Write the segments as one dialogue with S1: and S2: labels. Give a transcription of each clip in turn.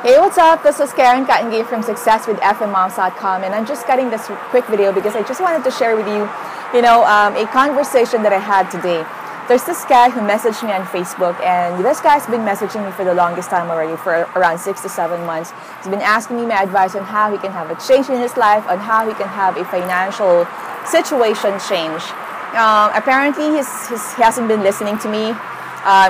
S1: Hey, what's up? This is Karen Katengay from SuccessWithFMMoms.com, and I'm just cutting this quick video because I just wanted to share with you, a conversation that I had today. There's this guy who messaged me on Facebook, and this guy's been messaging me for the longest time already, for around 6 to 7 months. He's been asking me my advice on how he can have a change in his life, on how he can have a financial situation change. Apparently, he hasn't been listening to me.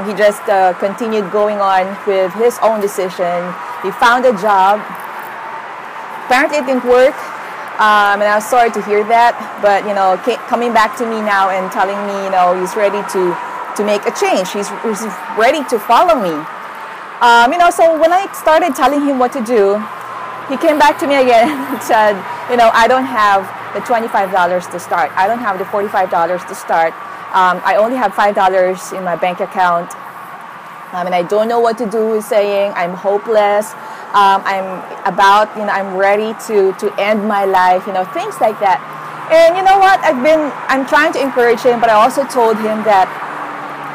S1: He just continued going on with his own decision. He found a job. Apparently it didn't work, and I was sorry to hear that. But coming back to me now and telling me, he's ready to make a change. He's ready to follow me. So when I started telling him what to do, he came back to me again and said, I don't have the $25 to start. I don't have the $45 to start. I only have $5 in my bank account. And I don't know what to do. He's saying I'm hopeless. I'm ready to end my life. Things like that. And you know what? I'm trying to encourage him, but I also told him that,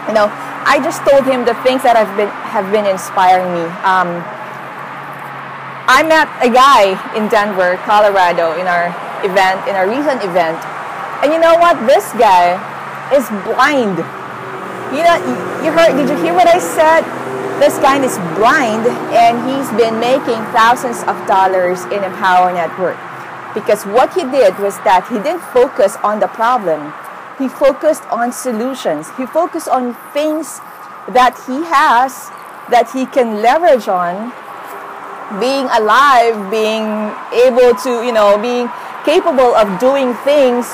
S1: I just told him the things that have been inspiring me. I met a guy in Denver, Colorado, in our recent event, and you know what? This guy is blind. Did you hear what I said? This guy is blind, and he's been making thousands of dollars in Empower Network. Because what he did was that he didn't focus on the problem. He focused on solutions. He focused on things that he has, that he can leverage on. Being alive, being able to, being capable of doing things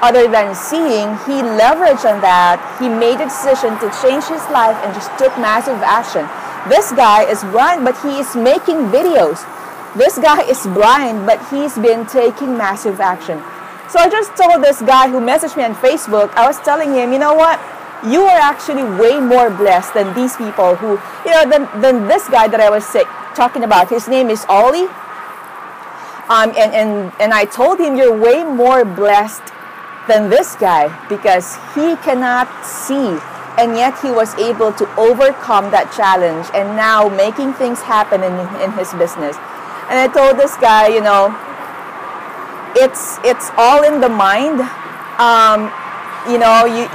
S1: other than seeing, he leveraged on that. He made a decision to change his life and just took massive action. This guy is blind, but he is making videos. This guy is blind, but he's been taking massive action. So I just told this guy who messaged me on Facebook, I was telling him, you know what? You are actually way more blessed than these people who, than this guy that I was talking about. His name is Ollie. And I told him, you're way more blessed than this guy because he cannot see, and yet he was able to overcome that challenge and now making things happen in his business. And I told this guy, it's all in the mind.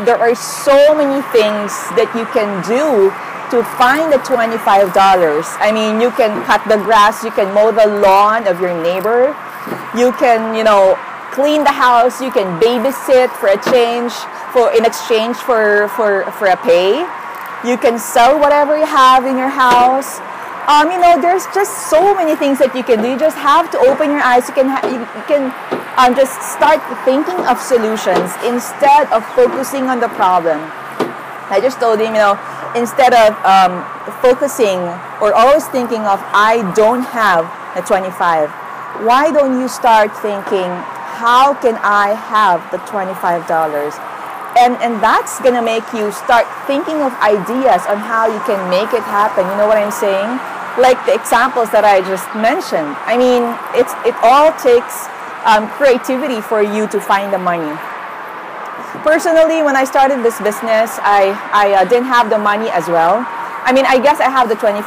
S1: There are so many things that you can do to find the $25. I mean, you can cut the grass, you can mow the lawn of your neighbor, you can, clean the house, you can babysit in exchange for a pay. You can sell whatever you have in your house. There's just so many things that you can do. You just have to open your eyes. You can just start thinking of solutions instead of focusing on the problem. I just told him, instead of focusing or always thinking of I don't have a 25, why don't you start thinking, how can I have the $25? And that's going to make you start thinking of ideas on how you can make it happen. You know what I'm saying? Like the examples that I just mentioned. I mean, it all takes creativity for you to find the money. Personally, when I started this business, I didn't have the money as well. I mean, I guess I have the $25,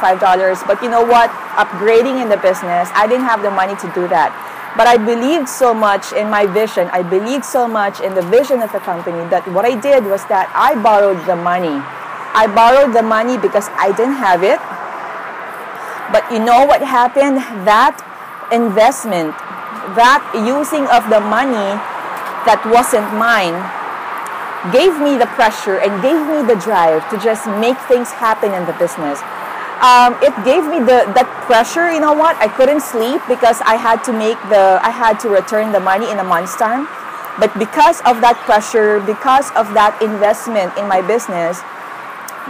S1: but you know what? Upgrading in the business, I didn't have the money to do that. But I believed so much in my vision. I believed so much in the vision of the company that what I did was that I borrowed the money. I borrowed the money because I didn't have it. But you know what happened? That investment, that using of the money that wasn't mine, gave me the pressure and gave me the drive to just make things happen in the business. It gave me that pressure. You know what? I couldn't sleep because I had to return the money in a month's time. But because of that pressure, because of that investment in my business,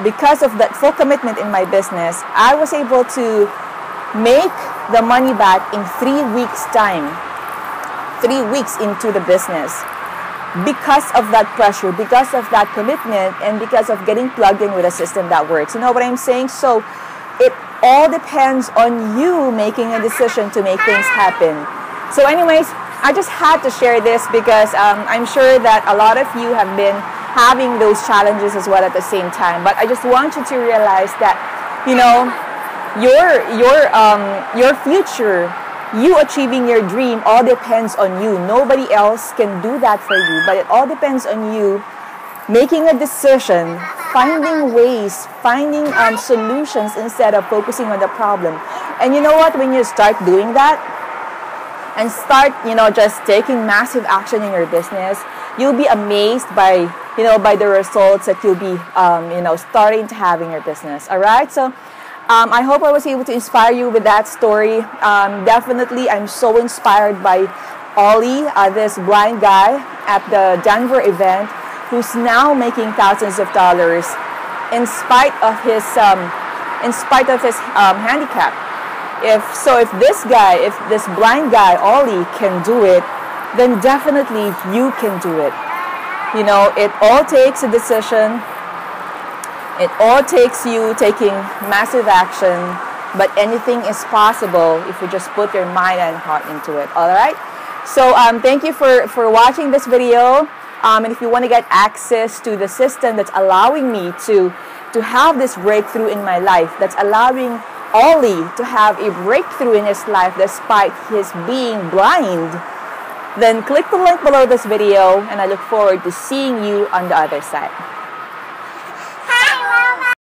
S1: because of that full commitment in my business, I was able to make the money back in 3 weeks' time. 3 weeks into the business. Because of that pressure, because of that commitment, and because of getting plugged in with a system that works. You know what I'm saying? So it all depends on you making a decision to make things happen. So anyways, I just had to share this because I'm sure that a lot of you have been having those challenges as well at the same time. But I just want you to realize that, your future, you achieving your dream, all depends on you. Nobody else can do that for you, but it all depends on you making a decision, finding ways, finding solutions instead of focusing on the problem. And you know what? When you start doing that and start, just taking massive action in your business, you'll be amazed by, by the results that you'll be, starting to have in your business. All right. So I hope I was able to inspire you with that story. Definitely, I'm so inspired by Ollie, this blind guy at the Denver event, who's now making thousands of dollars in spite of his handicap. If this blind guy Ollie can do it, then definitely you can do it. It all takes a decision. It all takes you taking massive action, but anything is possible if you just put your mind and heart into it. All right. So thank you for watching this video. And if you want to get access to the system that's allowing me to have this breakthrough in my life, that's allowing Ollie to have a breakthrough in his life despite his being blind, then click the link below this video, and I look forward to seeing you on the other side.